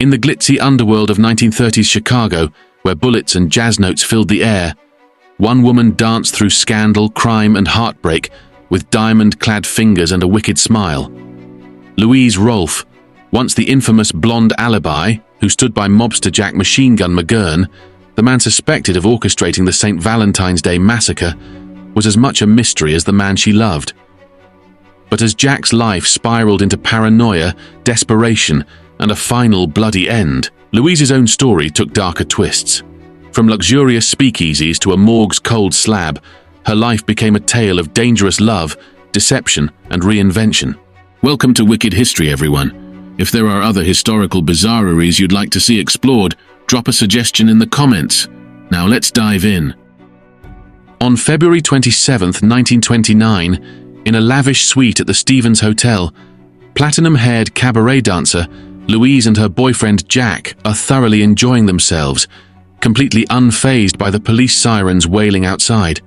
In the glitzy underworld of 1930s Chicago, where bullets and jazz notes filled the air, one woman danced through scandal, crime, and heartbreak with diamond-clad fingers and a wicked smile. Louise Rolfe, once the infamous blonde Alibi, who stood by mobster Jack Machine Gun McGurn, the man suspected of orchestrating the St. Valentine's Day massacre, was as much a mystery as the man she loved. But as Jack's life spiraled into paranoia, desperation, and a final bloody end, Louise's own story took darker twists. From luxurious speakeasies to a morgue's cold slab, her life became a tale of dangerous love, deception, and reinvention. Welcome to Wicked History, everyone. If there are other historical bizarreries you'd like to see explored, drop a suggestion in the comments. Now let's dive in. On February 27, 1929, in a lavish suite at the Stevens Hotel, platinum-haired cabaret dancer Louise and her boyfriend Jack are thoroughly enjoying themselves, completely unfazed by the police sirens wailing outside.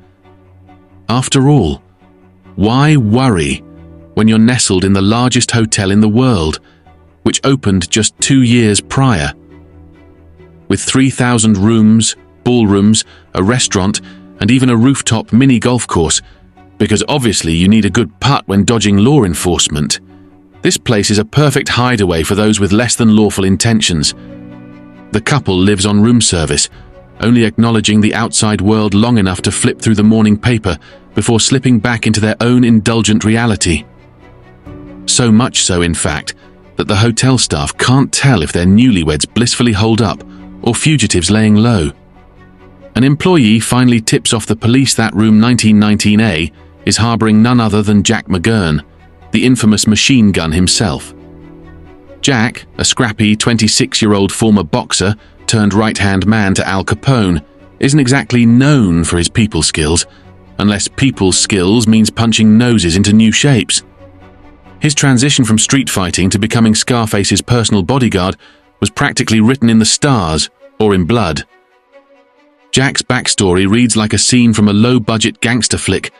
After all, why worry when you're nestled in the largest hotel in the world, which opened just 2 years prior? With 3,000 rooms, ballrooms, a restaurant, and even a rooftop mini golf course, because obviously you need a good putt when dodging law enforcement, this place is a perfect hideaway for those with less than lawful intentions. The couple lives on room service, only acknowledging the outside world long enough to flip through the morning paper before slipping back into their own indulgent reality. So much so, in fact, that the hotel staff can't tell if they're newlyweds blissfully holed up or fugitives laying low. An employee finally tips off the police that room 1919A is harboring none other than Jack McGurn, the infamous machine gun himself. Jack, a scrappy 26-year-old former boxer turned right-hand man to Al Capone, isn't exactly known for his people skills, unless people skills means punching noses into new shapes. His transition from street fighting to becoming Scarface's personal bodyguard was practically written in the stars or in blood. Jack's backstory reads like a scene from a low-budget gangster flick,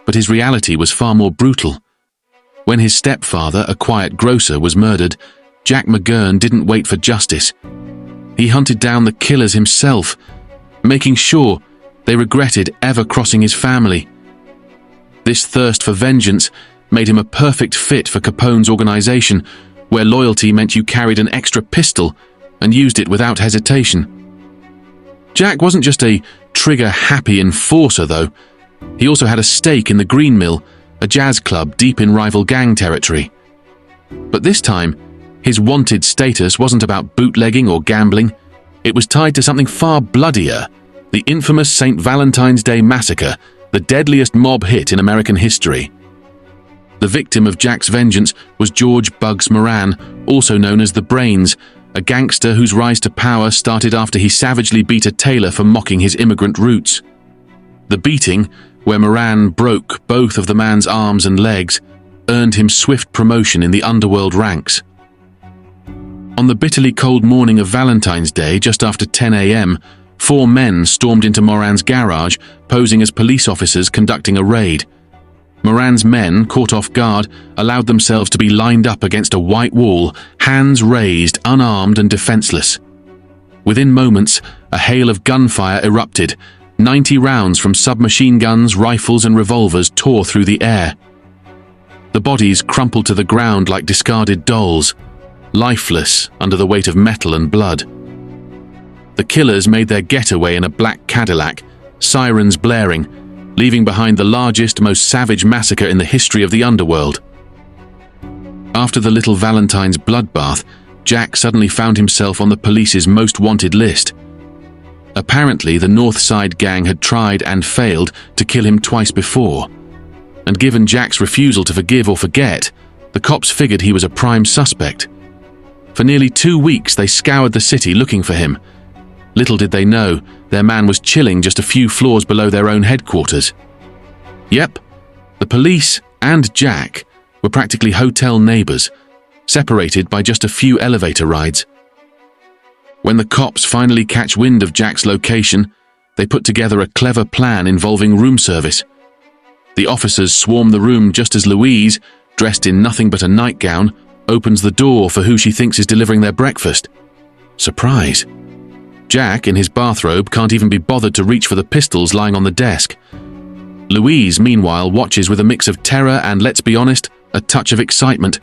but his reality was far more brutal. When his stepfather, a quiet grocer, was murdered, Jack McGurn didn't wait for justice. He hunted down the killers himself, making sure they regretted ever crossing his family. This thirst for vengeance made him a perfect fit for Capone's organization, where loyalty meant you carried an extra pistol and used it without hesitation. Jack wasn't just a trigger-happy enforcer, though. He also had a stake in the Green Mill, a jazz club deep in rival gang territory. But this time, his wanted status wasn't about bootlegging or gambling. It was tied to something far bloodier, the infamous St. Valentine's Day Massacre, the deadliest mob hit in American history. The victim of Jack's vengeance was George "Bugs" Moran, also known as the Brains, a gangster whose rise to power started after he savagely beat a tailor for mocking his immigrant roots. The beating, where Moran broke both of the man's arms and legs, earned him swift promotion in the underworld ranks. On the bitterly cold morning of Valentine's Day, just after 10 a.m., 4 men stormed into Moran's garage, posing as police officers conducting a raid. Moran's men, caught off guard, allowed themselves to be lined up against a white wall, hands raised, unarmed and defenseless. Within moments, a hail of gunfire erupted. 90 rounds from submachine guns, rifles, and revolvers tore through the air. The bodies crumpled to the ground like discarded dolls, lifeless under the weight of metal and blood. The killers made their getaway in a black Cadillac, sirens blaring, leaving behind the largest, most savage massacre in the history of the underworld. After the little Valentine's bloodbath, Jack suddenly found himself on the police's most wanted list. Apparently, the North Side gang had tried and failed to kill him twice before, and given Jack's refusal to forgive or forget, the cops figured he was a prime suspect. For nearly 2 weeks, they scoured the city looking for him. Little did they know, their man was chilling just a few floors below their own headquarters. Yep, the police and Jack were practically hotel neighbors, separated by just a few elevator rides. When the cops finally catch wind of Jack's location, they put together a clever plan involving room service. The officers swarm the room just as Louise, dressed in nothing but a nightgown, opens the door for who she thinks is delivering their breakfast. surprise. Jack, in his bathrobe, can't even be bothered to reach for the pistols lying on the desk. Louise, meanwhile, watches with a mix of terror and, let's be honest, a touch of excitement.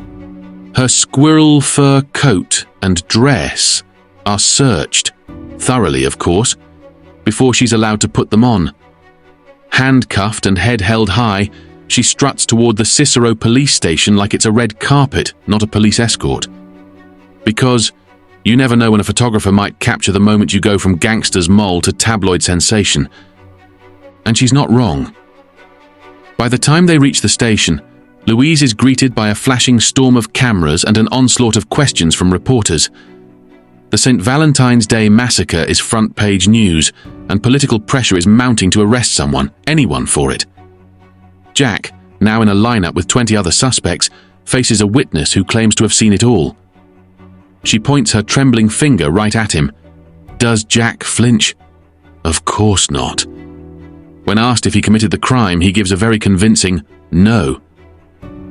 Her squirrel fur coat and dress are searched, thoroughly of course, before she's allowed to put them on. Handcuffed and head held high, she struts toward the Cicero police station like it's a red carpet, not a police escort. Because you never know when a photographer might capture the moment you go from gangster's mole to tabloid sensation. And she's not wrong. By the time they reach the station, Louise is greeted by a flashing storm of cameras and an onslaught of questions from reporters. The St. Valentine's Day massacre is front-page news, and political pressure is mounting to arrest someone, anyone for it. Jack, now in a lineup with 20 other suspects, faces a witness who claims to have seen it all. She points her trembling finger right at him. Does Jack flinch? Of course not. When asked if he committed the crime, he gives a very convincing no.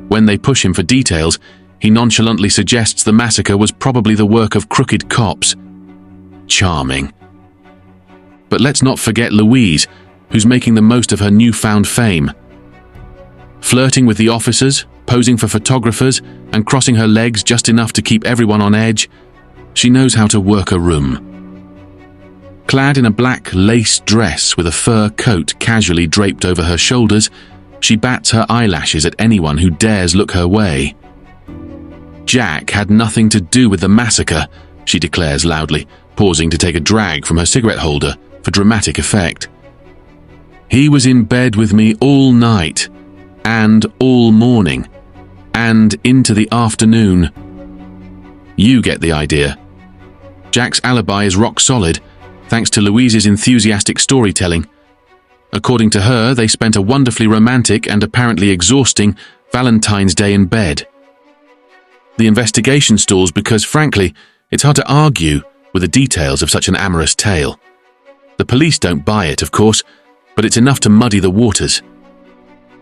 When they push him for details, he nonchalantly suggests the massacre was probably the work of crooked cops. Charming. But let's not forget Louise, who's making the most of her newfound fame. Flirting with the officers, posing for photographers, and crossing her legs just enough to keep everyone on edge, she knows how to work a room. Clad in a black lace dress with a fur coat casually draped over her shoulders, she bats her eyelashes at anyone who dares look her way. Jack had nothing to do with the massacre, she declares loudly, pausing to take a drag from her cigarette holder for dramatic effect. He was in bed with me all night, and all morning, and into the afternoon. You get the idea. Jack's alibi is rock solid, thanks to Louise's enthusiastic storytelling. According to her, they spent a wonderfully romantic and apparently exhausting Valentine's Day in bed. The investigation stalls because, frankly, it's hard to argue with the details of such an amorous tale. The police don't buy it, of course, but it's enough to muddy the waters.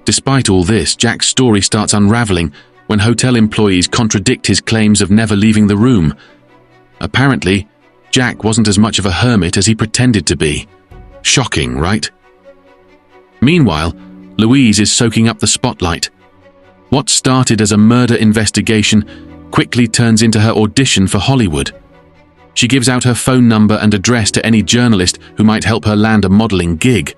Despite all this, Jack's story starts unraveling when hotel employees contradict his claims of never leaving the room. Apparently, Jack wasn't as much of a hermit as he pretended to be. Shocking, right? Meanwhile, Louise is soaking up the spotlight. What started as a murder investigation quickly turns into her audition for Hollywood. She gives out her phone number and address to any journalist who might help her land a modeling gig.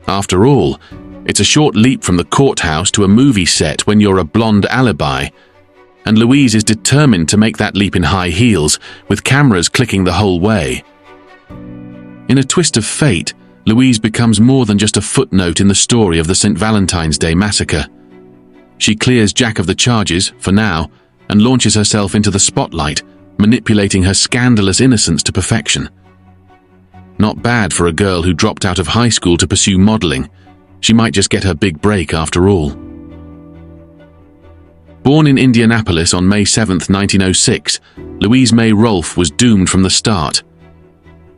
After all, it's a short leap from the courthouse to a movie set when you're a blonde alibi, and Louise is determined to make that leap in high heels, with cameras clicking the whole way. In a twist of fate, Louise becomes more than just a footnote in the story of the St. Valentine's Day massacre. She clears Jack of the charges, for now, and launches herself into the spotlight, manipulating her scandalous innocence to perfection. Not bad for a girl who dropped out of high school to pursue modeling. She might just get her big break after all. Born in Indianapolis on May 7, 1906, Louise May Rolfe was doomed from the start.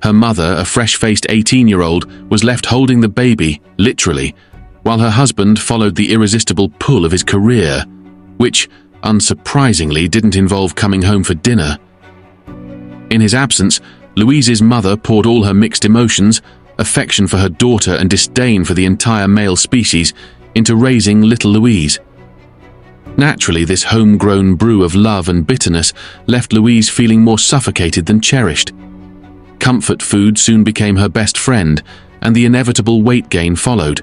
Her mother, a fresh-faced 18-year-old, was left holding the baby, literally, while her husband followed the irresistible pull of his career, which, unsurprisingly, didn't involve coming home for dinner. In his absence, Louise's mother poured all her mixed emotions, affection for her daughter and disdain for the entire male species, into raising little Louise. Naturally, this homegrown brew of love and bitterness left Louise feeling more suffocated than cherished. Comfort food soon became her best friend, and the inevitable weight gain followed.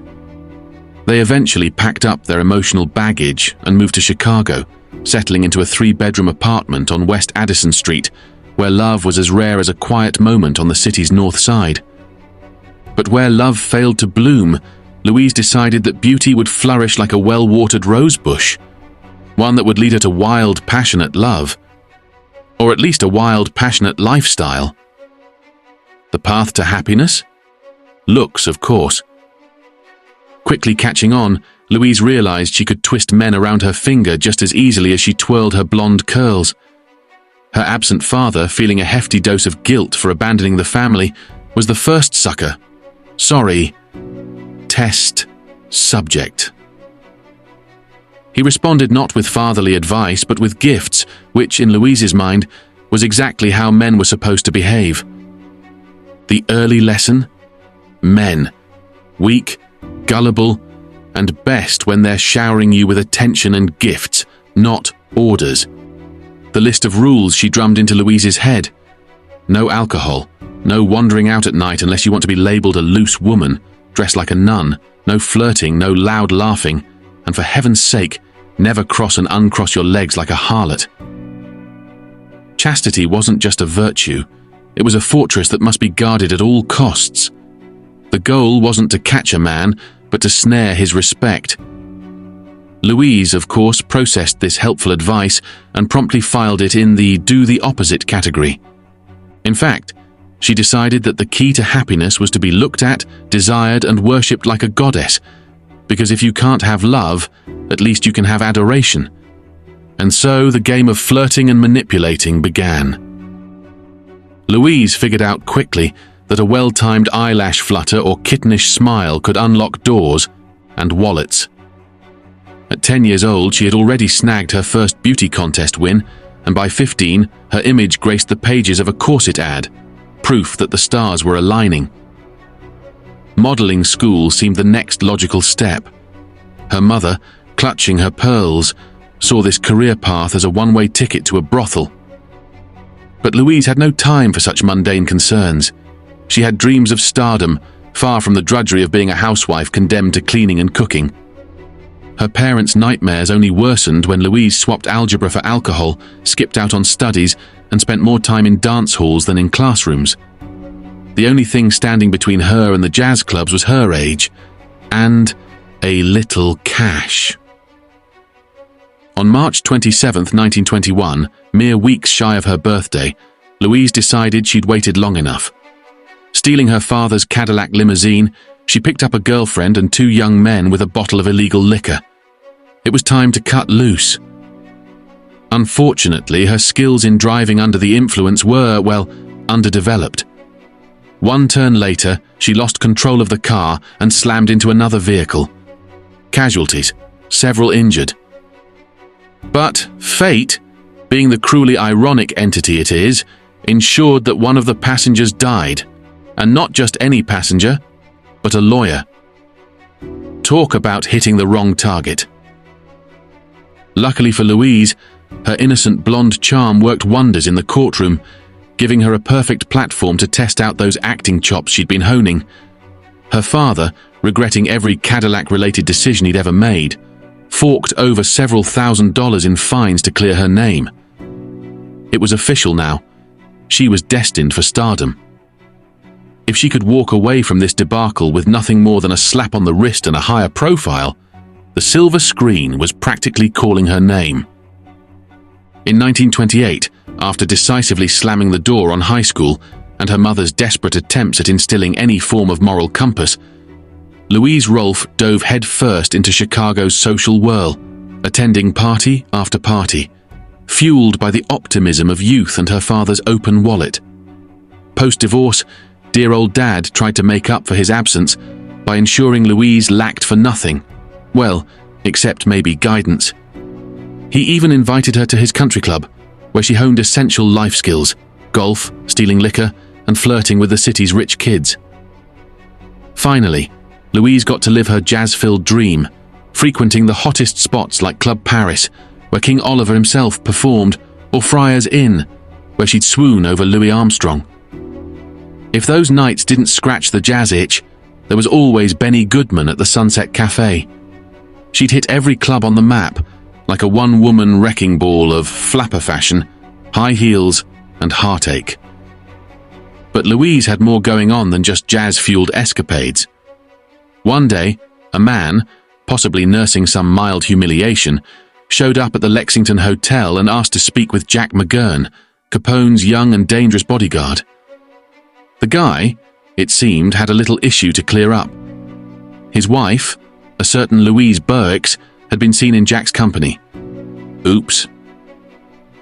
They eventually packed up their emotional baggage and moved to Chicago, settling into a 3-bedroom apartment on West Addison Street, where love was as rare as a quiet moment on the city's north side. But where love failed to bloom, Louise decided that beauty would flourish like a well-watered rose bush, one that would lead her to wild, passionate love, or at least a wild, passionate lifestyle. The path to happiness? Looks, of course. Quickly catching on, Louise realized she could twist men around her finger just as easily as she twirled her blonde curls. Her absent father, feeling a hefty dose of guilt for abandoning the family, was the first sucker. Test subject. He responded not with fatherly advice, but with gifts, which, in Louise's mind, was exactly how men were supposed to behave. The early lesson? Men. Weak, gullible, and best when they're showering you with attention and gifts, not orders. The list of rules she drummed into Louise's head. No alcohol, no wandering out at night unless you want to be labelled a loose woman, dressed like a nun, no flirting, no loud laughing, and for heaven's sake, never cross and uncross your legs like a harlot. Chastity wasn't just a virtue, it was a fortress that must be guarded at all costs. The goal wasn't to catch a man, but to snare his respect. Louise, of course, processed this helpful advice and promptly filed it in the do the opposite category. In fact, she decided that the key to happiness was to be looked at, desired, and worshipped like a goddess, because if you can't have love, at least you can have adoration. And so the game of flirting and manipulating began. Louise figured out quickly that a well-timed eyelash flutter or kittenish smile could unlock doors and wallets. At 10 years old, she had already snagged her first beauty contest win, and by 15, her image graced the pages of a corset ad, proof that the stars were aligning. Modeling school seemed the next logical step. Her mother, clutching her pearls, saw this career path as a one-way ticket to a brothel. But Louise had no time for such mundane concerns. She had dreams of stardom, far from the drudgery of being a housewife condemned to cleaning and cooking. Her parents' nightmares only worsened when Louise swapped algebra for alcohol, skipped out on studies, and spent more time in dance halls than in classrooms. The only thing standing between her and the jazz clubs was her age, and a little cash. On March 27, 1921, mere weeks shy of her birthday, Louise decided she'd waited long enough. Stealing her father's Cadillac limousine, she picked up a girlfriend and 2 young men with a bottle of illegal liquor. It was time to cut loose. Unfortunately, her skills in driving under the influence were, well, underdeveloped. One turn later, she lost control of the car and slammed into another vehicle. Casualties, several injured. But fate, being the cruelly ironic entity it is, ensured that one of the passengers died. And not just any passenger, but a lawyer. Talk about hitting the wrong target. Luckily for Louise, her innocent blonde charm worked wonders in the courtroom, giving her a perfect platform to test out those acting chops she'd been honing. Her father, regretting every Cadillac-related decision he'd ever made, forked over several $1,000s in fines to clear her name. It was official now. She was destined for stardom. If she could walk away from this debacle with nothing more than a slap on the wrist and a higher profile, the silver screen was practically calling her name. In 1928, after decisively slamming the door on high school and her mother's desperate attempts at instilling any form of moral compass, Louise Rolfe dove headfirst into Chicago's social whirl, attending party after party, fueled by the optimism of youth and her father's open wallet. Post-divorce, dear old Dad tried to make up for his absence by ensuring Louise lacked for nothing, well, except maybe guidance. He even invited her to his country club, where she honed essential life skills, golf, stealing liquor, and flirting with the city's rich kids. Finally, Louise got to live her jazz-filled dream, frequenting the hottest spots like Club Paris, where King Oliver himself performed, or Friar's Inn, where she'd swoon over Louis Armstrong. If those nights didn't scratch the jazz itch, there was always Benny Goodman at the Sunset Cafe. She'd hit every club on the map, like a one-woman wrecking ball of flapper fashion, high heels, and heartache. But Louise had more going on than just jazz-fueled escapades. One day, a man, possibly nursing some mild humiliation, showed up at the Lexington Hotel and asked to speak with Jack McGurn, Capone's young and dangerous bodyguard. The guy, it seemed, had a little issue to clear up. His wife, a certain Louise Burks, had been seen in Jack's company. Oops.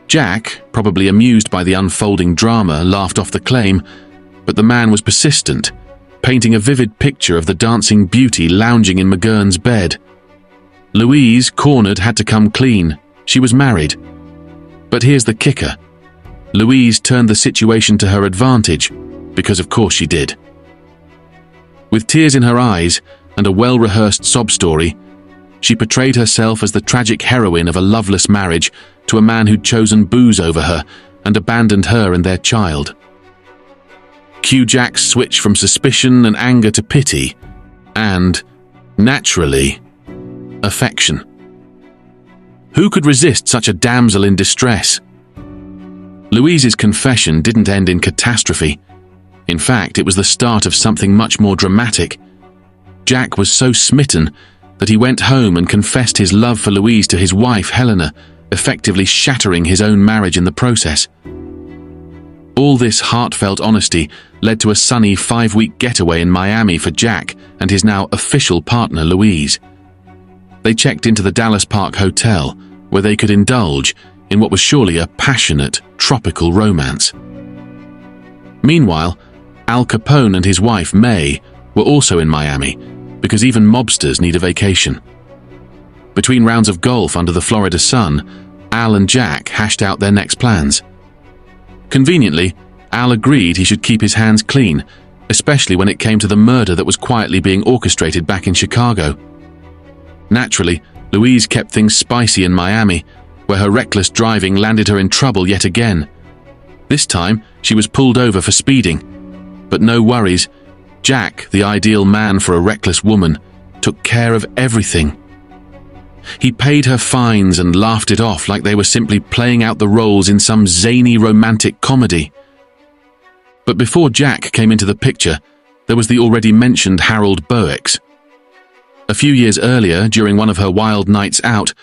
Jack, probably amused by the unfolding drama, laughed off the claim, but the man was persistent, painting a vivid picture of the dancing beauty lounging in McGurn's bed. Louise, cornered, had to come clean. She was married. But here's the kicker. Louise turned the situation to her advantage, because of course she did. With tears in her eyes and a well-rehearsed sob story, she portrayed herself as the tragic heroine of a loveless marriage to a man who'd chosen booze over her and abandoned her and their child. Cue Jack's switch from suspicion and anger to pity, and, naturally, affection. Who could resist such a damsel in distress? Louise's confession didn't end in catastrophe. In fact, it was the start of something much more dramatic. Jack was so smitten that he went home and confessed his love for Louise to his wife, Helena, effectively shattering his own marriage in the process. All this heartfelt honesty led to a sunny 5-week getaway in Miami for Jack and his now official partner, Louise. They checked into the Dallas Park Hotel, where they could indulge in what was surely a passionate, tropical romance. Meanwhile, Al Capone and his wife, May, were also in Miami, because even mobsters need a vacation. Between rounds of golf under the Florida sun, Al and Jack hashed out their next plans. Conveniently, Al agreed he should keep his hands clean, especially when it came to the murder that was quietly being orchestrated back in Chicago. Naturally, Louise kept things spicy in Miami, where her reckless driving landed her in trouble yet again. This time, she was pulled over for speeding. But no worries, Jack, the ideal man for a reckless woman, took care of everything. He paid her fines and laughed it off like they were simply playing out the roles in some zany romantic comedy. But before Jack came into the picture, there was the already mentioned Harold Boex. A few years earlier, during one of her wild nights out,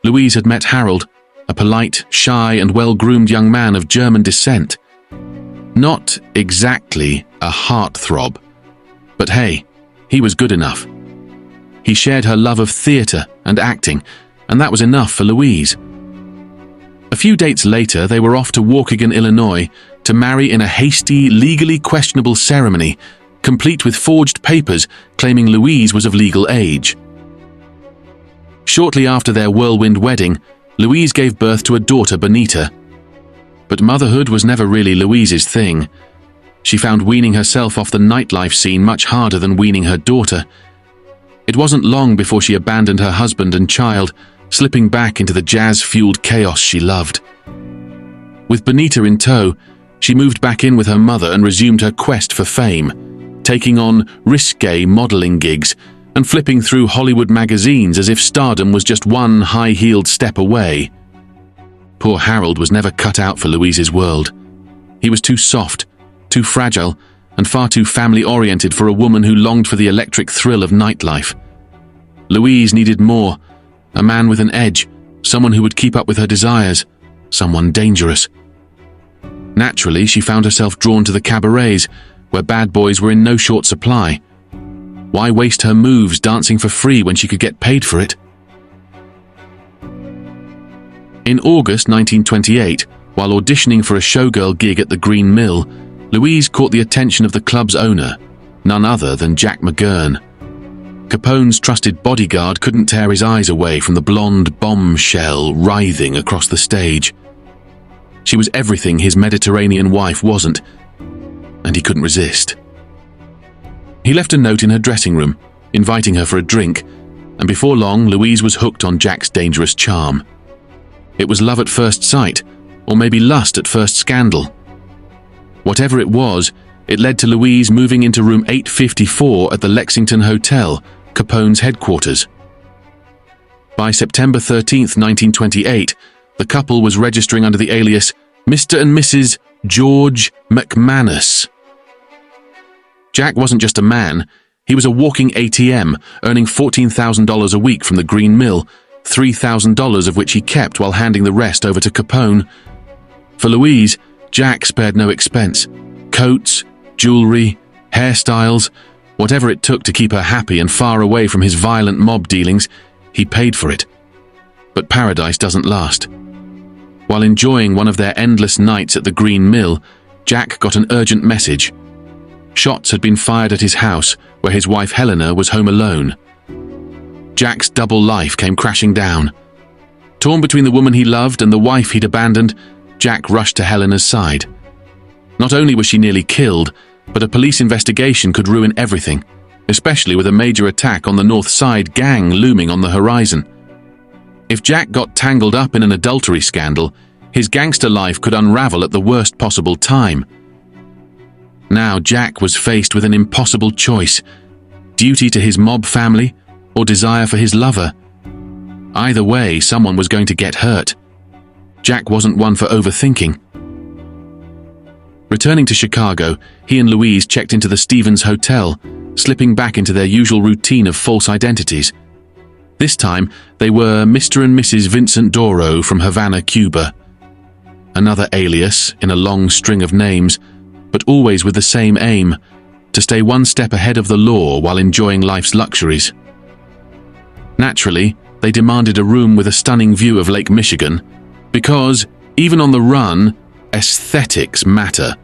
Louise had met Harold, a polite, shy, and well-groomed young man of German descent. Not exactly a heartthrob, but hey, he was good enough. He shared her love of theatre and acting, and that was enough for Louise. A few dates later, they were off to Waukegan, Illinois, to marry in a hasty, legally questionable ceremony, complete with forged papers claiming Louise was of legal age. Shortly after their whirlwind wedding, Louise gave birth to a daughter, Benita. But motherhood was never really Louise's thing. She found weaning herself off the nightlife scene much harder than weaning her daughter. It wasn't long before she abandoned her husband and child, slipping back into the jazz-fueled chaos she loved. With Benita in tow, she moved back in with her mother and resumed her quest for fame, taking on risque modeling gigs and flipping through Hollywood magazines as if stardom was just one high-heeled step away. Poor Harold was never cut out for Louise's world. He was too soft, too fragile, and far too family-oriented for a woman who longed for the electric thrill of nightlife. Louise needed more, a man with an edge, someone who would keep up with her desires, someone dangerous. Naturally, she found herself drawn to the cabarets, where bad boys were in no short supply. Why waste her moves dancing for free when she could get paid for it? In August 1928, while auditioning for a showgirl gig at the Green Mill, Louise caught the attention of the club's owner, none other than Jack McGurn. Capone's trusted bodyguard couldn't tear his eyes away from the blonde bombshell writhing across the stage. She was everything his Mediterranean wife wasn't, and he couldn't resist. He left a note in her dressing room, inviting her for a drink, and before long, Louise was hooked on Jack's dangerous charm. It was love at first sight, or maybe lust at first scandal. Whatever it was, it led to Louise moving into room 854 at the Lexington Hotel, Capone's headquarters. By September 13, 1928, the couple was registering under the alias Mr. and Mrs. George McManus. Jack wasn't just a man, he was a walking ATM, earning $14,000 a week from the Green Mill, $3,000 of which he kept while handing the rest over to Capone. For Louise, Jack spared no expense. Coats, jewelry, hairstyles, whatever it took to keep her happy and far away from his violent mob dealings, he paid for it. But paradise doesn't last. While enjoying one of their endless nights at the Green Mill, Jack got an urgent message. Shots had been fired at his house, where his wife Helena was home alone. Jack's double life came crashing down. Torn between the woman he loved and the wife he'd abandoned, Jack rushed to Helena's side. Not only was she nearly killed, but a police investigation could ruin everything, especially with a major attack on the North Side gang looming on the horizon. If Jack got tangled up in an adultery scandal, his gangster life could unravel at the worst possible time. Now Jack was faced with an impossible choice: duty to his mob family or desire for his lover. Either way, someone was going to get hurt. Jack wasn't one for overthinking. Returning to Chicago, he and Louise checked into the Stevens Hotel, slipping back into their usual routine of false identities. This time, they were Mr. and Mrs. Vincent Doro from Havana, Cuba. Another alias in a long string of names, but always with the same aim: to stay one step ahead of the law while enjoying life's luxuries. Naturally, they demanded a room with a stunning view of Lake Michigan, because, even on the run, aesthetics matter,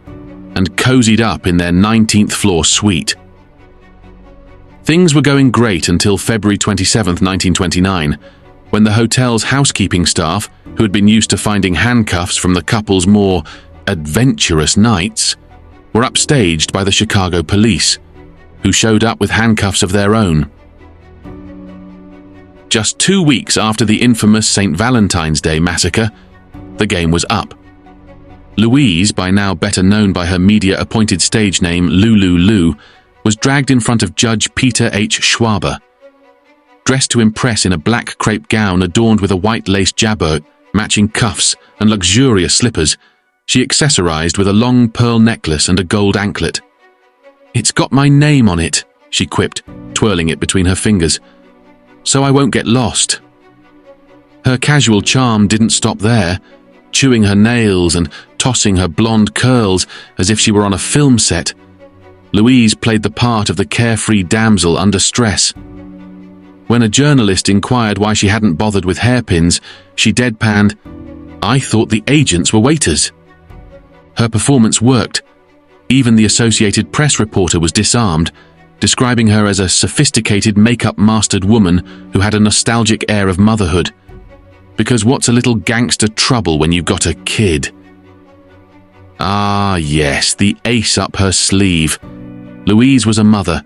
and cozied up in their 19th floor suite. Things were going great until February 27, 1929, when the hotel's housekeeping staff, who had been used to finding handcuffs from the couple's more adventurous nights, were upstaged by the Chicago police, who showed up with handcuffs of their own. Just 2 weeks after the infamous St. Valentine's Day massacre, the game was up. Louise, by now better known by her media-appointed stage name Lulu Lou, was dragged in front of Judge Peter H. Schwaber. Dressed to impress in a black crepe gown adorned with a white lace jabot, matching cuffs, and luxurious slippers, she accessorized with a long pearl necklace and a gold anklet. "It's got my name on it," she quipped, twirling it between her fingers, "so I won't get lost." Her casual charm didn't stop there. Chewing her nails and tossing her blonde curls as if she were on a film set, Louise played the part of the carefree damsel under stress. When a journalist inquired why she hadn't bothered with hairpins, she deadpanned, "I thought the agents were waiters." Her performance worked. Even the Associated Press reporter was disarmed, describing her as a sophisticated makeup-mastered woman who had a nostalgic air of motherhood. Because what's a little gangster trouble when you've got a kid? Ah, yes, the ace up her sleeve. Louise was a mother.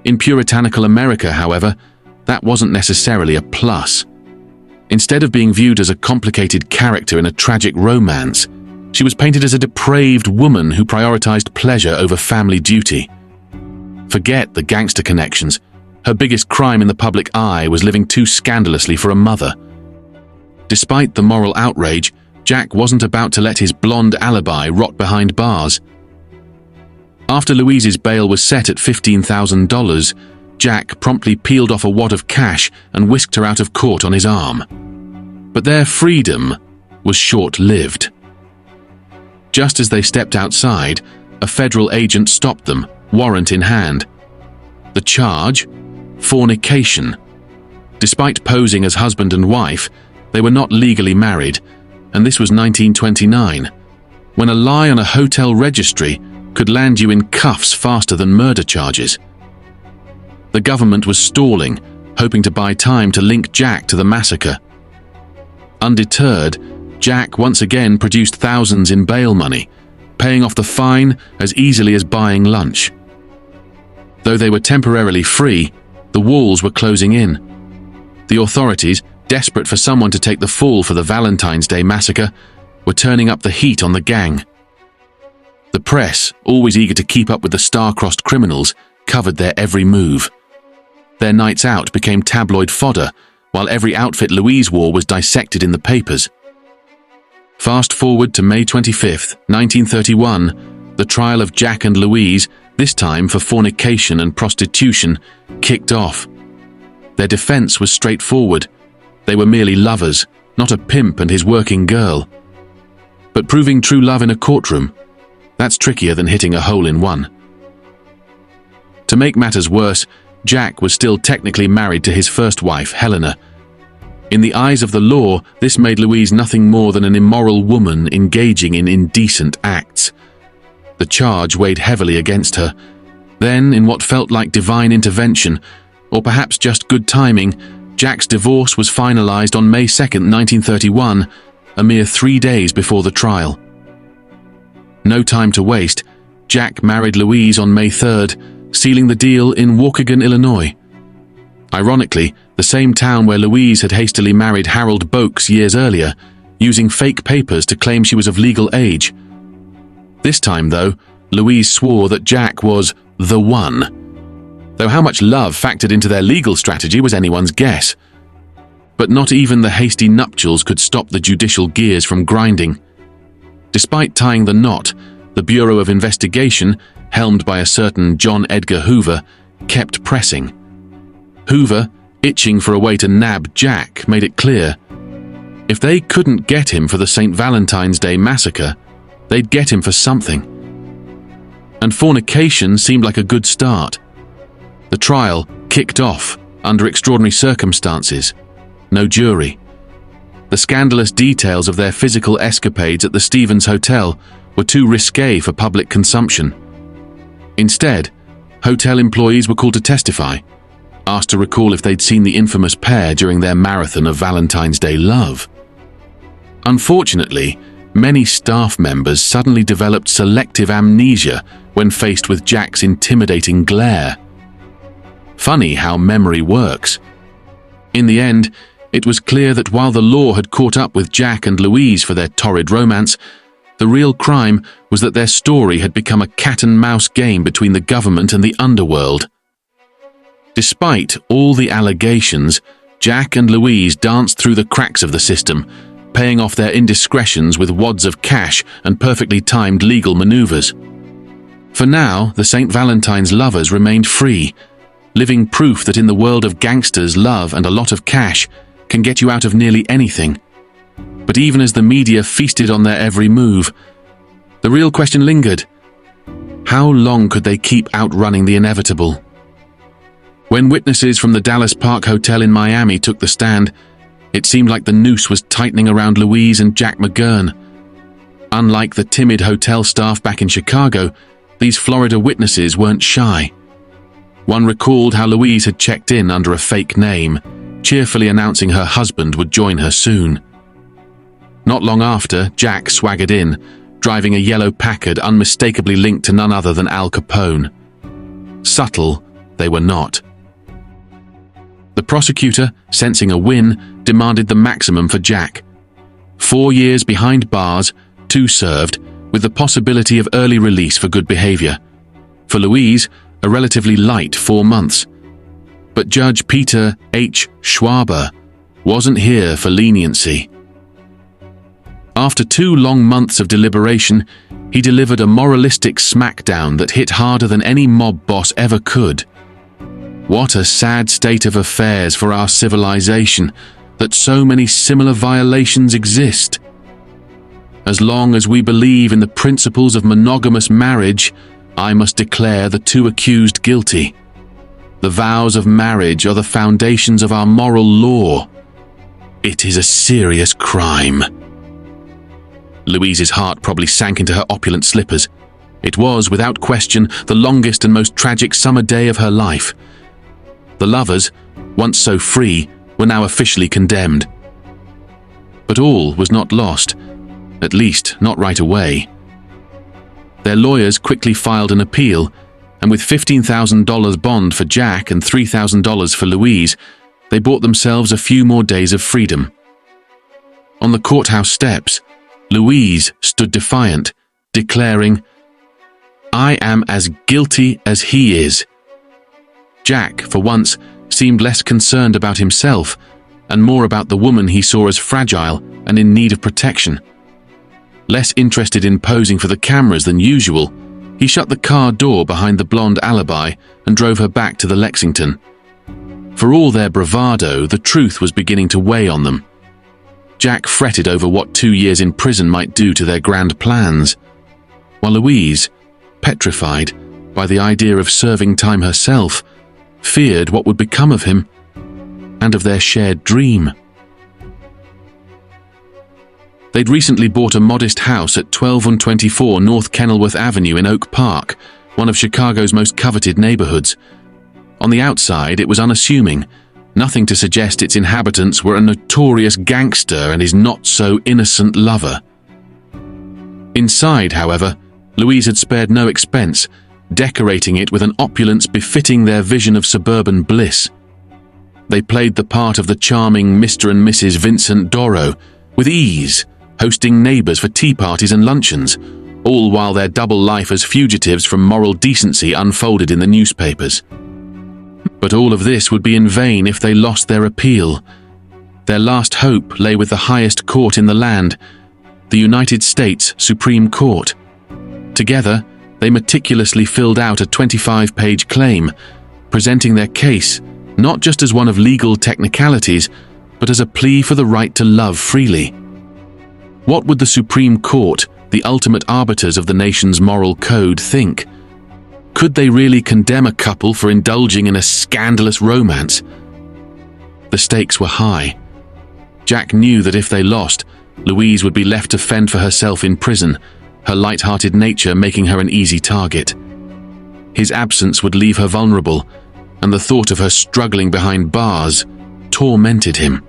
In puritanical America, however, that wasn't necessarily a plus. Instead of being viewed as a complicated character in a tragic romance, she was painted as a depraved woman who prioritized pleasure over family duty. Forget the gangster connections. Her biggest crime in the public eye was living too scandalously for a mother. Despite the moral outrage, Jack wasn't about to let his blonde alibi rot behind bars. After Louise's bail was set at $15,000, Jack promptly peeled off a wad of cash and whisked her out of court on his arm. But their freedom was short-lived. Just as they stepped outside, a federal agent stopped them, warrant in hand. The charge? Fornication. Despite posing as husband and wife, they were not legally married, and this was 1929, when a lie on a hotel registry could land you in cuffs faster than murder charges. The government was stalling, hoping to buy time to link Jack to the massacre. Undeterred, Jack once again produced thousands in bail money, paying off the fine as easily as buying lunch. Though they were temporarily free, the walls were closing in. The authorities, desperate for someone to take the fall for the Valentine's Day massacre, were turning up the heat on the gang. The press, always eager to keep up with the star-crossed criminals, covered their every move. Their nights out became tabloid fodder, while every outfit Louise wore was dissected in the papers. Fast forward to May 25, 1931, the trial of Jack and Louise, this time for fornication and prostitution, kicked off. Their defense was straightforward. They were merely lovers, not a pimp and his working girl. But proving true love in a courtroom, that's trickier than hitting a hole-in-one. To make matters worse, Jack was still technically married to his first wife, Helena. In the eyes of the law, this made Louise nothing more than an immoral woman engaging in indecent acts. The charge weighed heavily against her. Then, in what felt like divine intervention, or perhaps just good timing, Jack's divorce was finalized on May 2, 1931, a mere 3 days before the trial. No time to waste, Jack married Louise on May 3rd, sealing the deal in Waukegan, Illinois. Ironically, the same town where Louise had hastily married Harold Boakes years earlier, using fake papers to claim she was of legal age. This time, though, Louise swore that Jack was the one. Though how much love factored into their legal strategy was anyone's guess. But not even the hasty nuptials could stop the judicial gears from grinding. Despite tying the knot, the Bureau of Investigation, helmed by a certain John Edgar Hoover, kept pressing. Hoover, itching for a way to nab Jack, made it clear. If they couldn't get him for the St. Valentine's Day massacre, they'd get him for something. And fornication seemed like a good start. The trial kicked off under extraordinary circumstances. No jury. The scandalous details of their physical escapades at the Stevens Hotel were too risque for public consumption. Instead, hotel employees were called to testify, asked to recall if they'd seen the infamous pair during their marathon of Valentine's Day love. Unfortunately, many staff members suddenly developed selective amnesia when faced with Jack's intimidating glare. Funny how memory works. In the end, it was clear that while the law had caught up with Jack and Louise for their torrid romance, the real crime was that their story had become a cat-and-mouse game between the government and the underworld. Despite all the allegations, Jack and Louise danced through the cracks of the system, paying off their indiscretions with wads of cash and perfectly timed legal maneuvers. For now, the St. Valentine's lovers remained free, living proof that in the world of gangsters, love and a lot of cash can get you out of nearly anything. But even as the media feasted on their every move, the real question lingered. How long could they keep outrunning the inevitable? When witnesses from the Dallas Park Hotel in Miami took the stand, it seemed like the noose was tightening around Louise and Jack McGurn. Unlike the timid hotel staff back in Chicago, these Florida witnesses weren't shy. One recalled how Louise had checked in under a fake name, cheerfully announcing her husband would join her soon. Not long after, Jack swaggered in, driving a yellow Packard unmistakably linked to none other than Al Capone. Subtle, they were not. The prosecutor, sensing a win, demanded the maximum for Jack. 4 years behind bars, 2 served, with the possibility of early release for good behavior. For Louise, a relatively light 4 months. But Judge Peter H. Schwaber wasn't here for leniency. After 2 long months of deliberation, he delivered a moralistic smackdown that hit harder than any mob boss ever could. What a sad state of affairs for our civilization, that so many similar violations exist. As long as we believe in the principles of monogamous marriage, I must declare the 2 accused guilty. The vows of marriage are the foundations of our moral law. It is a serious crime. Louise's heart probably sank into her opulent slippers. It was, without question, the longest and most tragic summer day of her life. The lovers, once so free, were now officially condemned. But all was not lost, at least not right away. Their lawyers quickly filed an appeal, and with $15,000 bond for Jack and $3,000 for Louise, they bought themselves a few more days of freedom. On the courthouse steps, Louise stood defiant, declaring, "I am as guilty as he is." Jack, for once, seemed less concerned about himself and more about the woman he saw as fragile and in need of protection. Less interested in posing for the cameras than usual, he shut the car door behind the blonde Alibi and drove her back to the Lexington. For all their bravado, the truth was beginning to weigh on them. Jack fretted over what 2 years in prison might do to their grand plans, while Louise, petrified by the idea of serving time herself, feared what would become of him and of their shared dream. They'd recently bought a modest house at 1224 North Kenilworth Avenue in Oak Park, one of Chicago's most coveted neighborhoods. On the outside, it was unassuming, nothing to suggest its inhabitants were a notorious gangster and his not-so-innocent lover. Inside, however, Louise had spared no expense, decorating it with an opulence befitting their vision of suburban bliss. They played the part of the charming Mr. and Mrs. Vincent Dorrough with ease, hosting neighbours for tea parties and luncheons, all while their double life as fugitives from moral decency unfolded in the newspapers. But all of this would be in vain if they lost their appeal. Their last hope lay with the highest court in the land, the United States Supreme Court. Together, they meticulously filled out a 25-page claim, presenting their case not just as one of legal technicalities, but as a plea for the right to love freely. What would the Supreme Court, the ultimate arbiters of the nation's moral code, think? Could they really condemn a couple for indulging in a scandalous romance? The stakes were high. Jack knew that if they lost, Louise would be left to fend for herself in prison, her light-hearted nature making her an easy target. His absence would leave her vulnerable, and the thought of her struggling behind bars tormented him.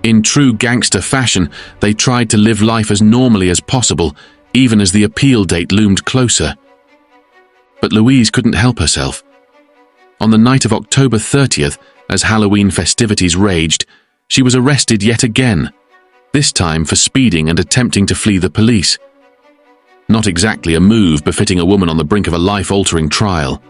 In true gangster fashion, they tried to live life as normally as possible, even as the appeal date loomed closer. But Louise couldn't help herself. On the night of October 30th, as Halloween festivities raged, she was arrested yet again, this time for speeding and attempting to flee the police. Not exactly a move befitting a woman on the brink of a life-altering trial.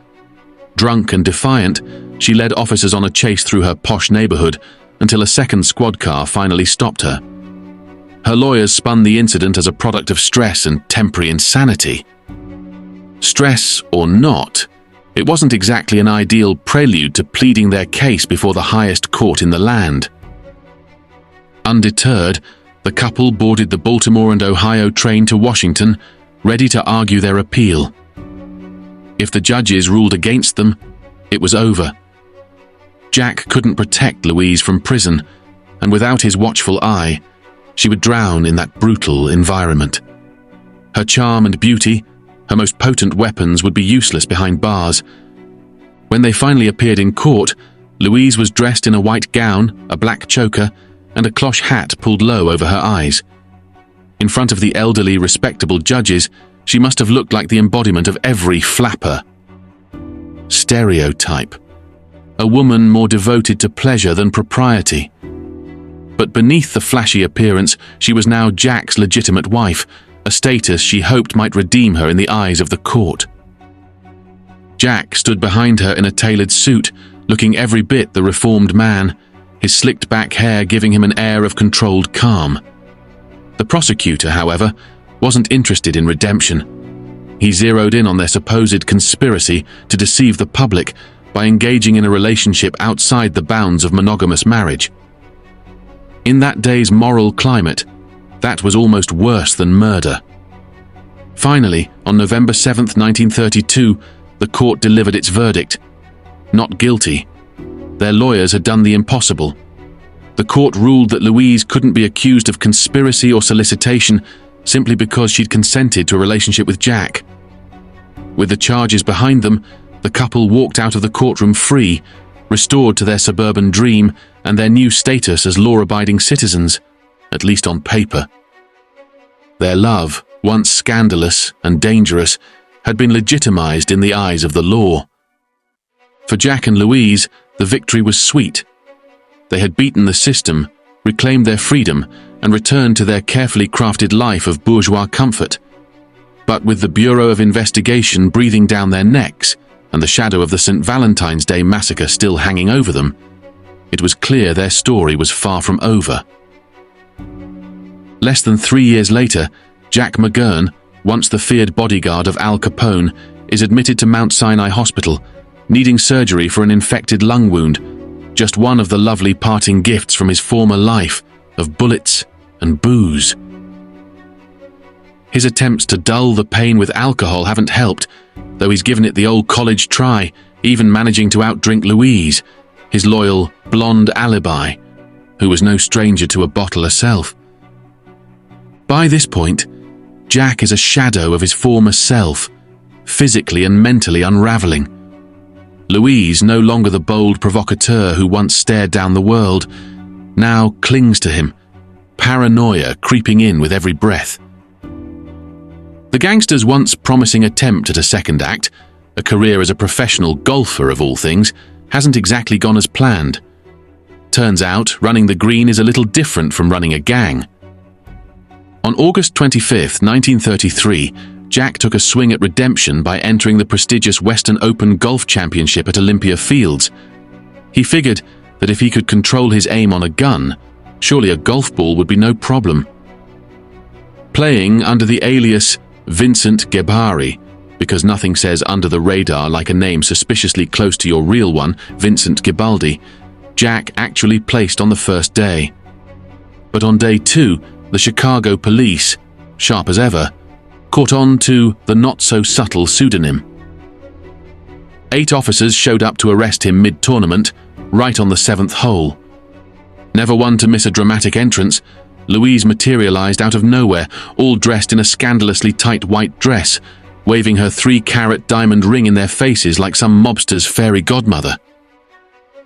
Drunk and defiant, she led officers on a chase through her posh neighborhood until a second squad car finally stopped her. Her lawyers spun the incident as a product of stress and temporary insanity. Stress or not, it wasn't exactly an ideal prelude to pleading their case before the highest court in the land. Undeterred, the couple boarded the Baltimore and Ohio train to Washington, ready to argue their appeal. If the judges ruled against them, it was over. Jack couldn't protect Louise from prison, and without his watchful eye, she would drown in that brutal environment. Her charm and beauty, her most potent weapons, would be useless behind bars. When they finally appeared in court, Louise was dressed in a white gown, a black choker, and a cloche hat pulled low over her eyes. In front of the elderly, respectable judges, she must have looked like the embodiment of every flapper stereotype. A woman more devoted to pleasure than propriety. But beneath the flashy appearance, she was now Jack's legitimate wife, a status she hoped might redeem her in the eyes of the court. Jack stood behind her in a tailored suit, looking every bit the reformed man, his slicked back hair giving him an air of controlled calm. The prosecutor, however, wasn't interested in redemption. He zeroed in on their supposed conspiracy to deceive the public by engaging in a relationship outside the bounds of monogamous marriage. In that day's moral climate, that was almost worse than murder. Finally, on November 7th, 1932, the court delivered its verdict. Not guilty. Their lawyers had done the impossible. The court ruled that Louise couldn't be accused of conspiracy or solicitation simply because she'd consented to a relationship with Jack. With the charges behind them, the couple walked out of the courtroom free, restored to their suburban dream and their new status as law-abiding citizens, at least on paper. Their love, once scandalous and dangerous, had been legitimized in the eyes of the law. For Jack and Louise, the victory was sweet. They had beaten the system, reclaimed their freedom, and returned to their carefully crafted life of bourgeois comfort. But with the Bureau of Investigation breathing down their necks and the shadow of the St. Valentine's Day massacre still hanging over them, it was clear their story was far from over. Less than 3 years later, Jack McGurn, once the feared bodyguard of Al Capone, is admitted to Mount Sinai Hospital, needing surgery for an infected lung wound, just one of the lovely parting gifts from his former life of bullets and booze. His attempts to dull the pain with alcohol haven't helped, though he's given it the old college try, even managing to outdrink Louise, his loyal, blonde alibi, who was no stranger to a bottle herself. By this point, Jack is a shadow of his former self, physically and mentally unraveling. Louise, no longer the bold provocateur who once stared down the world, now clings to him, paranoia creeping in with every breath. The gangster's once promising attempt at a second act, a career as a professional golfer of all things, hasn't exactly gone as planned. Turns out, running the green is a little different from running a gang. On August 25, 1933, Jack took a swing at redemption by entering the prestigious Western Open Golf Championship at Olympia Fields. He figured that if he could control his aim on a gun, surely a golf ball would be no problem. Playing under the alias Vincent Gebhari, because nothing says under the radar like a name suspiciously close to your real one, Vincent Gibaldi, Jack actually placed on the first day. But on day 2, the Chicago police, sharp as ever, caught on to the not-so-subtle pseudonym. 8 officers showed up to arrest him mid-tournament, right on the 7th hole. Never one to miss a dramatic entrance, Louise materialized out of nowhere, all dressed in a scandalously tight white dress, waving her 3-carat diamond ring in their faces like some mobster's fairy godmother.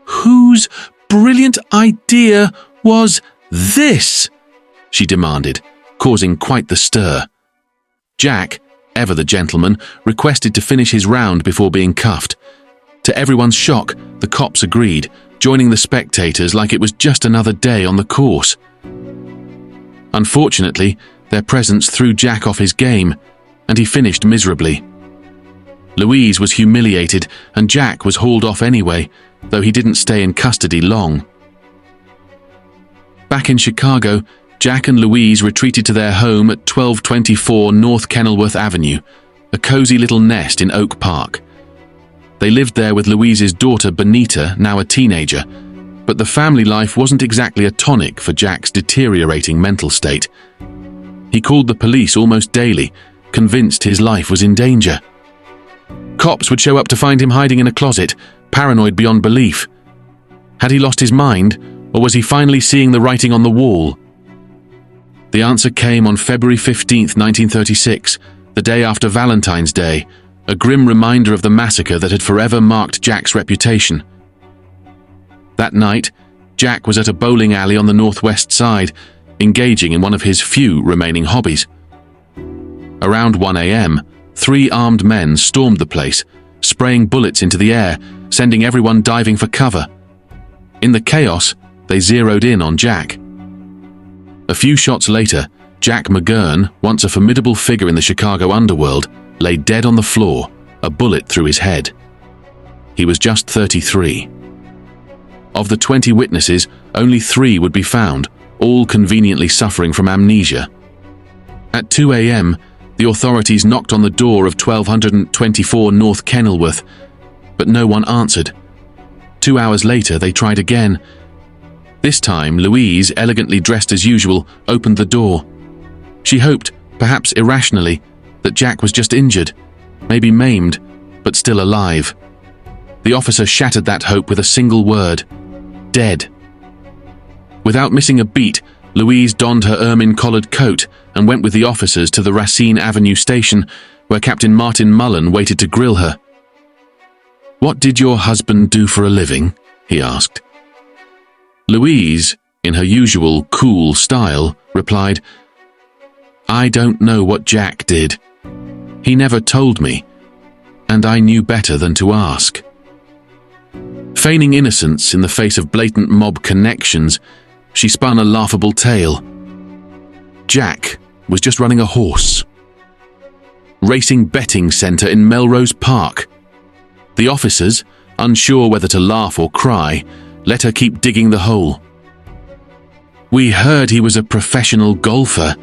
"Whose brilliant idea was this?" she demanded, causing quite the stir. Jack, ever the gentleman, requested to finish his round before being cuffed. To everyone's shock, the cops agreed, joining the spectators like it was just another day on the course. Unfortunately, their presence threw Jack off his game, and he finished miserably. Louise was humiliated, and Jack was hauled off anyway, though he didn't stay in custody long. Back in Chicago, Jack and Louise retreated to their home at 1224 North Kenilworth Avenue, a cozy little nest in Oak Park. They lived there with Louise's daughter Benita, now a teenager, but the family life wasn't exactly a tonic for Jack's deteriorating mental state. He called the police almost daily, convinced his life was in danger. Cops would show up to find him hiding in a closet, paranoid beyond belief. Had he lost his mind, or was he finally seeing the writing on the wall? The answer came on February 15, 1936, the day after Valentine's Day, a grim reminder of the massacre that had forever marked Jack's reputation. That night, Jack was at a bowling alley on the northwest side, engaging in one of his few remaining hobbies. Around 1 a.m., 3 armed men stormed the place, spraying bullets into the air, sending everyone diving for cover. In the chaos, they zeroed in on Jack. A few shots later, Jack McGurn, once a formidable figure in the Chicago underworld, lay dead on the floor, a bullet through his head. He was just 33. Of the 20 witnesses, only 3 would be found, all conveniently suffering from amnesia. At 2 a.m., the authorities knocked on the door of 1224 North Kenilworth, but no one answered. 2 hours later, they tried again. This time, Louise, elegantly dressed as usual, opened the door. She hoped, perhaps irrationally, that Jack was just injured, maybe maimed, but still alive. The officer shattered that hope with a single word: dead. Without missing a beat, Louise donned her ermine-collared coat and went with the officers to the Racine Avenue station, where Captain Martin Mullen waited to grill her. "What did your husband do for a living?" he asked. Louise, in her usual cool style, replied, "I don't know what Jack did. He never told me, and I knew better than to ask." Feigning innocence in the face of blatant mob connections, she spun a laughable tale. Jack was just running a horse racing betting center in Melrose Park. The officers, unsure whether to laugh or cry, let her keep digging the hole. "We heard he was a professional golfer.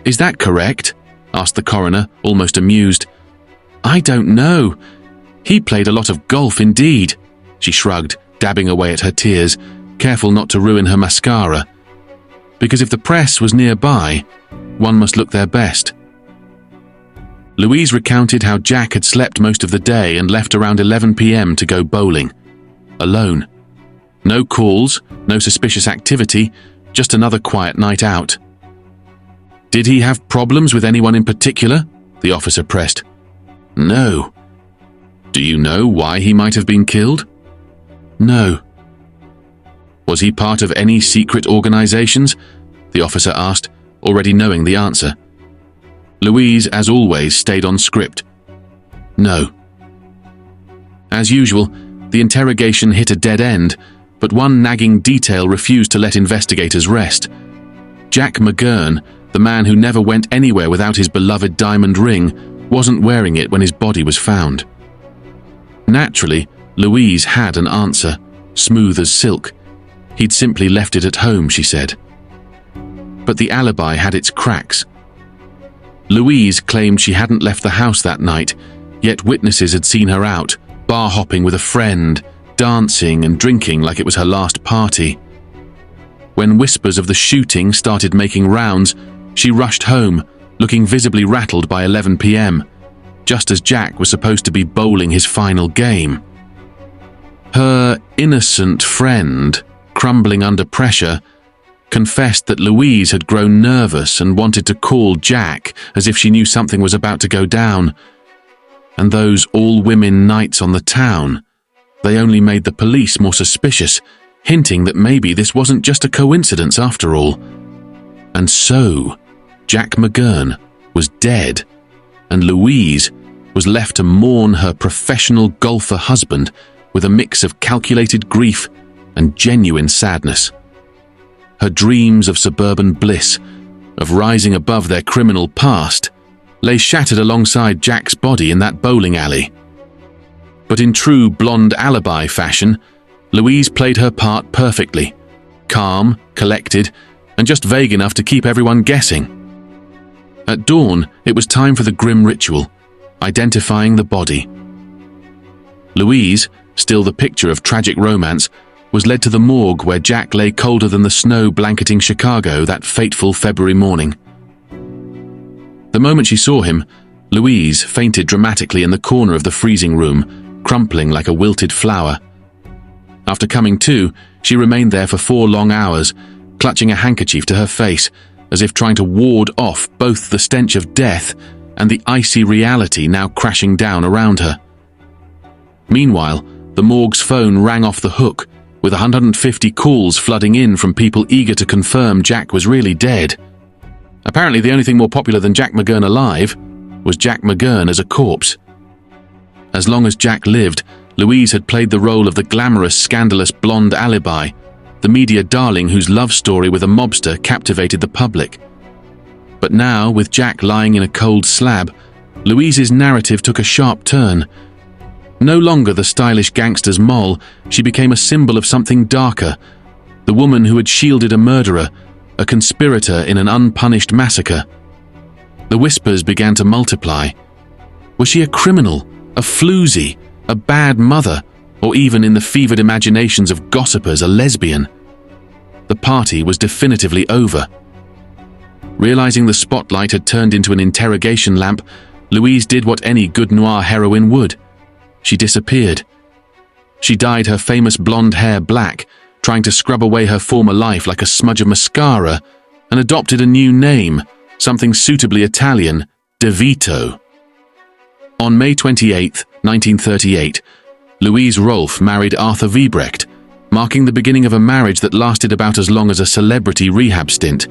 Is that correct?" asked the coroner, almost amused. "I don't know. He played a lot of golf indeed," she shrugged, dabbing away at her tears, careful not to ruin her mascara. Because if the press was nearby, one must look their best. Louise recounted how Jack had slept most of the day and left around 11 p.m. to go bowling. Alone. No calls, no suspicious activity, just another quiet night out. "Did he have problems with anyone in particular?" the officer pressed. "No. Do you know why he might have been killed? No. Was he part of any secret organizations? The officer asked, already knowing the answer. Louise, as always, stayed on script. No. As usual, the interrogation hit a dead end, but one nagging detail refused to let investigators rest. Jack McGurn, the man who never went anywhere without his beloved diamond ring, wasn't wearing it when his body was found. Naturally, Louise had an answer, smooth as silk. He'd simply left it at home, she said. But the alibi had its cracks. Louise claimed she hadn't left the house that night, yet witnesses had seen her out, bar hopping with a friend, dancing and drinking like it was her last party. When whispers of the shooting started making rounds, she rushed home, looking visibly rattled by 11 p.m., just as Jack was supposed to be bowling his final game. Her innocent friend, crumbling under pressure, confessed that Louise had grown nervous and wanted to call Jack as if she knew something was about to go down. And those all-women nights on the town, they only made the police more suspicious, hinting that maybe this wasn't just a coincidence after all. And so, Jack McGurn was dead, and Louise was left to mourn her professional golfer husband with a mix of calculated grief and genuine sadness. Her dreams of suburban bliss, of rising above their criminal past, lay shattered alongside Jack's body in that bowling alley. But in true blonde Alibi fashion, Louise played her part perfectly, calm, collected, and just vague enough to keep everyone guessing. At dawn, it was time for the grim ritual, identifying the body. Louise, still the picture of tragic romance, was led to the morgue where Jack lay colder than the snow blanketing Chicago that fateful February morning. The moment she saw him, Louise fainted dramatically in the corner of the freezing room, crumpling like a wilted flower. After coming to, she remained there for 4 long hours, clutching a handkerchief to her face, as if trying to ward off both the stench of death and the icy reality now crashing down around her. Meanwhile, the morgue's phone rang off the hook, with 150 calls flooding in from people eager to confirm Jack was really dead. Apparently the only thing more popular than Jack McGurn alive was Jack McGurn as a corpse. As long as Jack lived, Louise had played the role of the glamorous, scandalous blonde alibi, the media darling whose love story with a mobster captivated the public. But now, with Jack lying in a cold slab, Louise's narrative took a sharp turn. No longer the stylish gangster's moll, she became a symbol of something darker, the woman who had shielded a murderer, a conspirator in an unpunished massacre. The whispers began to multiply. Was she a criminal, a floozy, a bad mother, or even in the fevered imaginations of gossipers a lesbian? The party was definitively over. Realizing the spotlight had turned into an interrogation lamp, Louise did what any good noir heroine would. She disappeared. She dyed her famous blonde hair black, trying to scrub away her former life like a smudge of mascara, and adopted a new name, something suitably Italian, De Vito. On May 28, 1938, Louise Rolfe married Arthur Wiebrecht, marking the beginning of a marriage that lasted about as long as a celebrity rehab stint.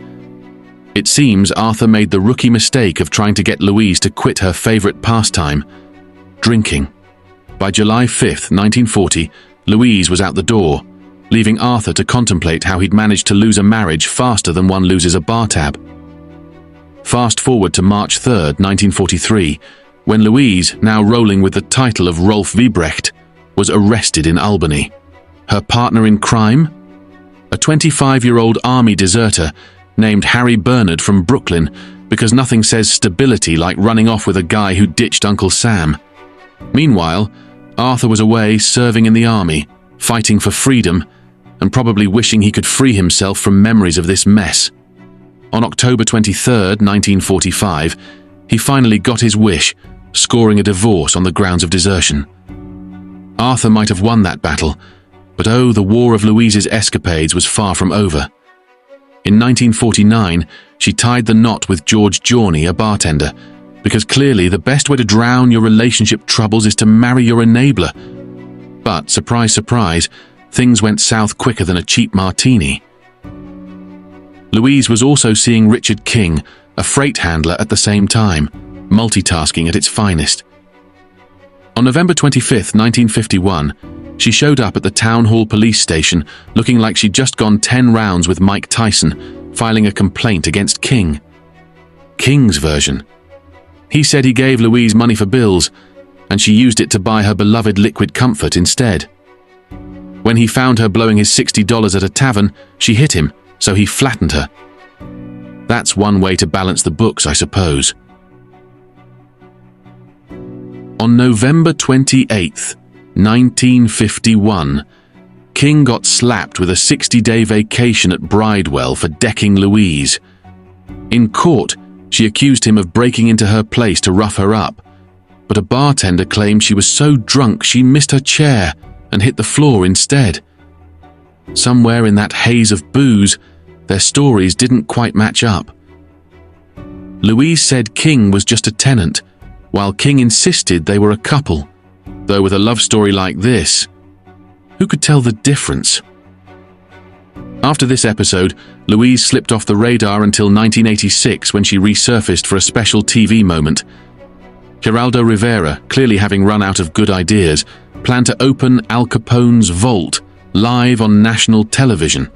It seems Arthur made the rookie mistake of trying to get Louise to quit her favorite pastime, drinking. By July 5, 1940, Louise was out the door, leaving Arthur to contemplate how he'd managed to lose a marriage faster than one loses a bar tab. Fast forward to March 3, 1943, when Louise, now rolling with the title of Rolfe Wiebrecht, was arrested in Albany. Her partner in crime? A 25-year-old army deserter named Harry Bernard from Brooklyn, because nothing says stability like running off with a guy who ditched Uncle Sam. Meanwhile, Arthur was away serving in the army, fighting for freedom, and probably wishing he could free himself from memories of this mess. On October 23, 1945, he finally got his wish, scoring a divorce on the grounds of desertion. Arthur might have won that battle, but oh, the war of Louise's escapades was far from over. In 1949, she tied the knot with George Journey, a bartender, because clearly the best way to drown your relationship troubles is to marry your enabler. But, surprise, surprise, things went south quicker than a cheap martini. Louise was also seeing Richard King, a freight handler, at the same time, multitasking at its finest. On November 25, 1951, she showed up at the Town Hall police station looking like she'd just gone 10 rounds with Mike Tyson, filing a complaint against King. King's version. He said he gave Louise money for bills, and she used it to buy her beloved liquid comfort instead. When he found her blowing his $60 at a tavern, she hit him, so he flattened her. That's one way to balance the books, I suppose. On November 28, 1951, King got slapped with a 60-day vacation at Bridewell for decking Louise. In court, she accused him of breaking into her place to rough her up, but a bartender claimed she was so drunk she missed her chair and hit the floor instead. Somewhere in that haze of booze, their stories didn't quite match up. Louise said King was just a tenant, while King insisted they were a couple. Though with a love story like this, who could tell the difference? After this episode, Louise slipped off the radar until 1986 when she resurfaced for a special TV moment. Geraldo Rivera, clearly having run out of good ideas, planned to open Al Capone's vault live on national television,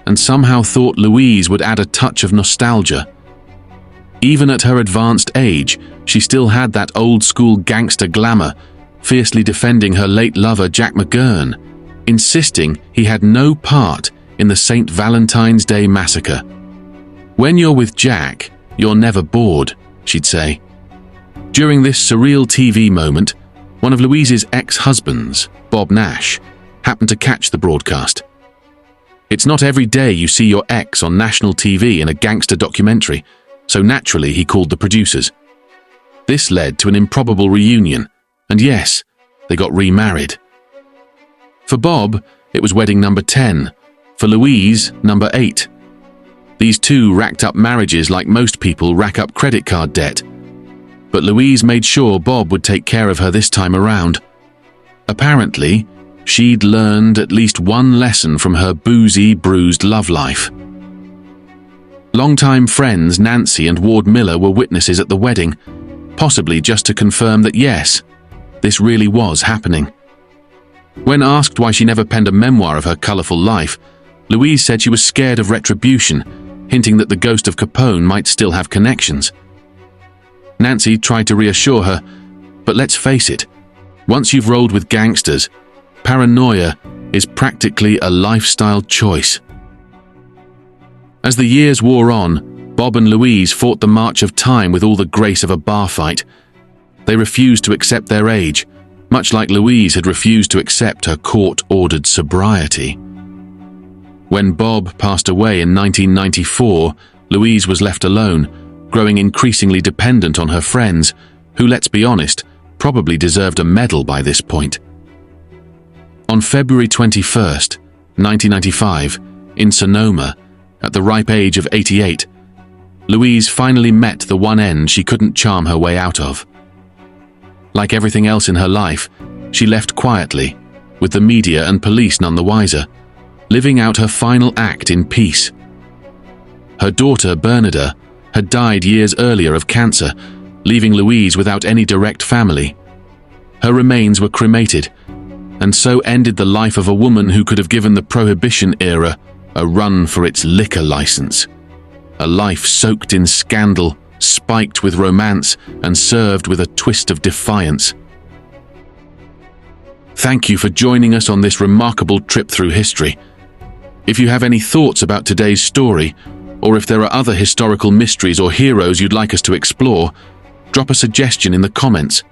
and somehow thought Louise would add a touch of nostalgia. Even at her advanced age, she still had that old-school gangster glamour, fiercely defending her late lover Jack McGurn, insisting he had no part in the St. Valentine's Day massacre. "When you're with Jack, you're never bored," she'd say. During this surreal TV moment, one of Louise's ex-husbands, Bob Nash, happened to catch the broadcast. It's not every day you see your ex on national TV in a gangster documentary, so naturally he called the producers. This led to an improbable reunion, and yes, they got remarried. For Bob, it was wedding number 10. For Louise, number 8. These two racked up marriages like most people rack up credit card debt. But Louise made sure Bob would take care of her this time around. Apparently, she'd learned at least one lesson from her boozy, bruised love life. Longtime friends Nancy and Ward Miller were witnesses at the wedding, possibly just to confirm that yes, this really was happening. When asked why she never penned a memoir of her colorful life, Louise said she was scared of retribution, hinting that the ghost of Capone might still have connections. Nancy tried to reassure her, but let's face it, once you've rolled with gangsters, paranoia is practically a lifestyle choice. As the years wore on, Bob and Louise fought the march of time with all the grace of a bar fight. They refused to accept their age, much like Louise had refused to accept her court-ordered sobriety. When Bob passed away in 1994, Louise was left alone, growing increasingly dependent on her friends, who, let's be honest, probably deserved a medal by this point. On February 21st, 1995, in Sonoma, at the ripe age of 88, Louise finally met the one end she couldn't charm her way out of. Like everything else in her life, she left quietly, with the media and police none the wiser, living out her final act in peace. Her daughter, Bernada, had died years earlier of cancer, leaving Louise without any direct family. Her remains were cremated, and so ended the life of a woman who could have given the Prohibition era a run for its liquor license. A life soaked in scandal, spiked with romance, and served with a twist of defiance. Thank you for joining us on this remarkable trip through history. If you have any thoughts about today's story, or if there are other historical mysteries or heroes you'd like us to explore, drop a suggestion in the comments.